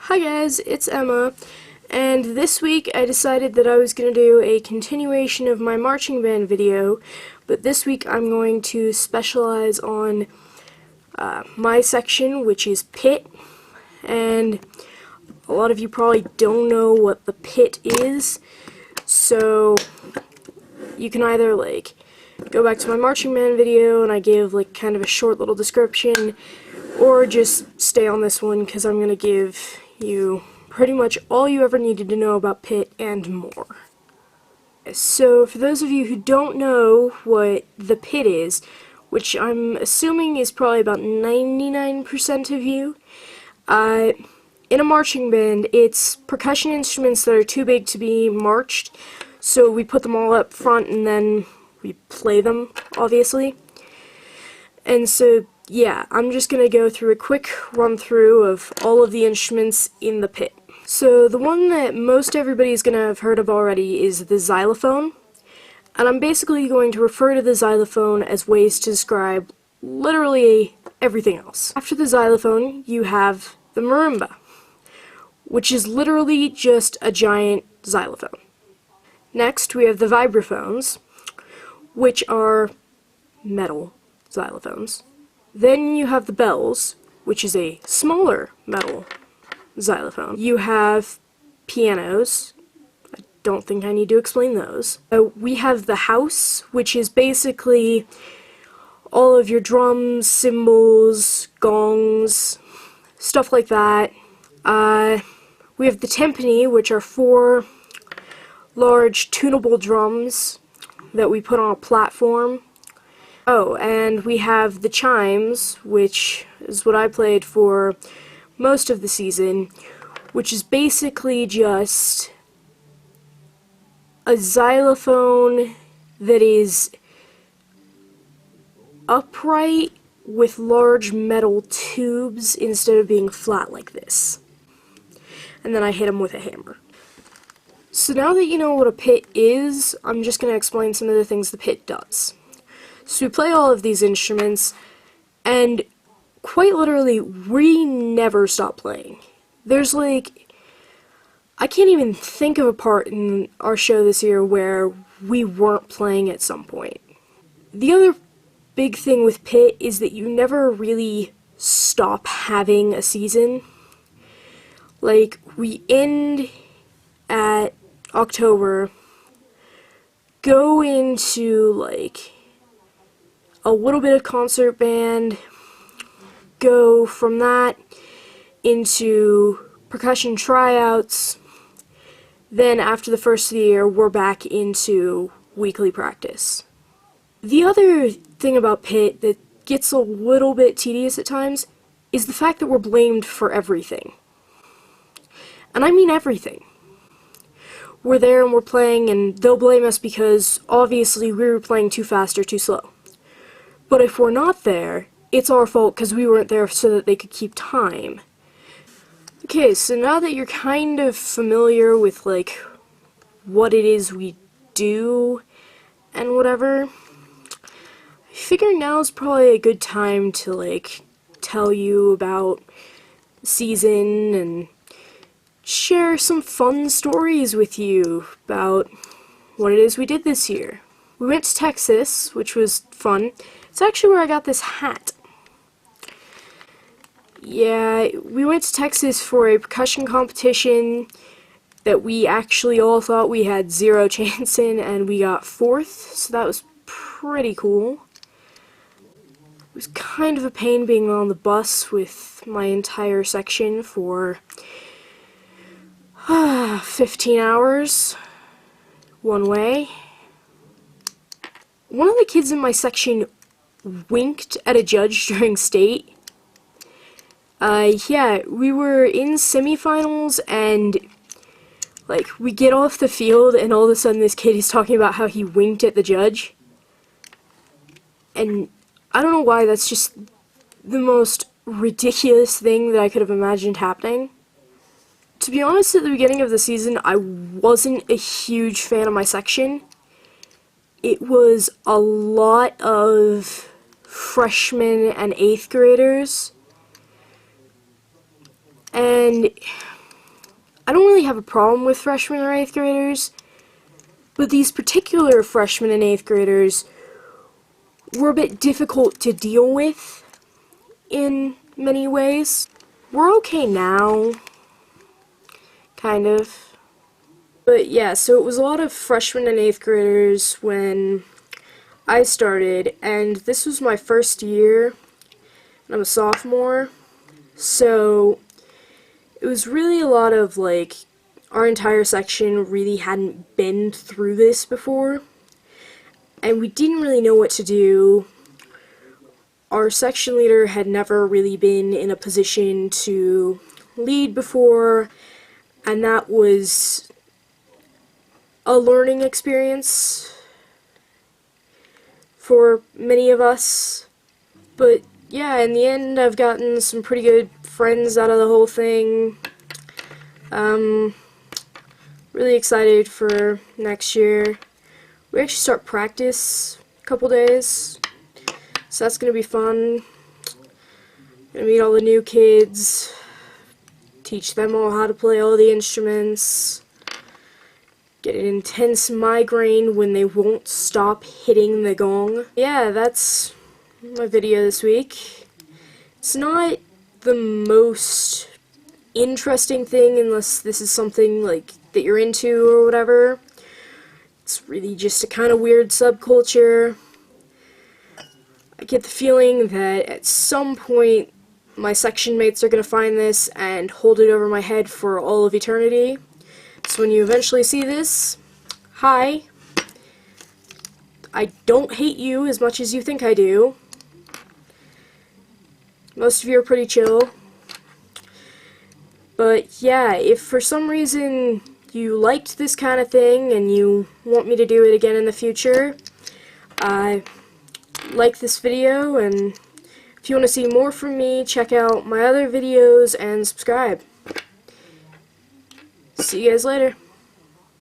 Hi guys, it's Emma, and this week I decided that I was going to do a continuation of my marching band video, but this week I'm going to specialize on my section, which is pit, and a lot of you probably don't know what the pit is, so you can either go back to my marching band video and I give kind of a short little description, or just stay on this one because I'm going to give you pretty much all you ever needed to know about pit and more. So for those of you who don't know what the pit is, which I'm assuming is probably about 99% of you, in a marching band, it's percussion instruments that are too big to be marched, so we put them all up front and then we play them, obviously. And so, yeah, I'm just going to go through a quick run-through of all of the instruments in the pit. So the one that most everybody is going to have heard of already is the xylophone, and I'm basically going to refer to the xylophone as ways to describe literally everything else. After the xylophone, you have the marimba, which is literally just a giant xylophone. Next, we have the vibraphones, which are metal xylophones. Then you have the bells, which is a smaller metal xylophone. You have pianos. I don't think I need to explain those. We have the house, which is basically all of your drums, cymbals, gongs, stuff like that. We have the timpani, which are 4 large tunable drums that we put on a platform. Oh, and we have the chimes, which is what I played for most of the season, which is basically just a xylophone that is upright with large metal tubes instead of being flat like this. And then I hit them with a hammer. So now that you know what a pit is, I'm just going to explain some of the things the pit does. So we play all of these instruments, and quite literally, we never stop playing. There's I can't even think of a part in our show this year where we weren't playing at some point. The other big thing with pit is that you never really stop having a season. We end at October, go into a little bit of concert band, go from that into percussion tryouts, then after the first of the year we're back into weekly practice. The other thing about pit that gets a little bit tedious at times is the fact that we're blamed for everything. And I mean everything. We're there and we're playing and they'll blame us because obviously we were playing too fast or too slow. But if we're not there, it's our fault because we weren't there so that they could keep time. Okay, so now that you're kind of familiar with what it is we do and whatever, I figure now's probably a good time to tell you about the season and share some fun stories with you about what it is we did this year. We went to Texas, which was fun. It's actually where I got this hat. Yeah, we went to Texas for a percussion competition that we actually all thought we had 0 chance in, and we got 4th, so that was pretty cool. It was kind of a pain being on the bus with my entire section for 15 hours one way. One of the kids in my section winked at a judge during state. Yeah, we were in semifinals and we get off the field and all of a sudden this kid is talking about how he winked at the judge. And I don't know why, that's just the most ridiculous thing that I could have imagined happening. To be honest, at the beginning of the season, I wasn't a huge fan of my section. It was a lot of freshmen and 8th graders, and I don't really have a problem with freshmen or 8th graders, but these particular freshmen and 8th graders were a bit difficult to deal with in many ways. We're okay now, kind of. But yeah, so it was a lot of freshmen and 8th graders when I started, and this was my first year, and I'm a sophomore, so it was really a lot of, like, our entire section really hadn't been through this before, and we didn't really know what to do. Our section leader had never really been in a position to lead before, and that was a learning experience for many of us. But yeah, in the end, I've gotten some pretty good friends out of the whole thing. Really excited for next year. We actually start practice in a couple days, so that's gonna be fun. Gonna meet all the new kids, teach them all how to play all the instruments, get an intense migraine when they won't stop hitting the gong. Yeah, that's my video this week. It's not the most interesting thing unless this is something like that you're into or whatever. It's really just a kind of weird subculture. I get the feeling that at some point my section mates are going to find this and hold it over my head for all of eternity. So when you eventually see this, hi. I don't hate you as much as you think I do. Most of you are pretty chill. But yeah, if for some reason you liked this kind of thing and you want me to do it again in the future, like this video, and if you want to see more from me, check out my other videos and subscribe. See you guys later.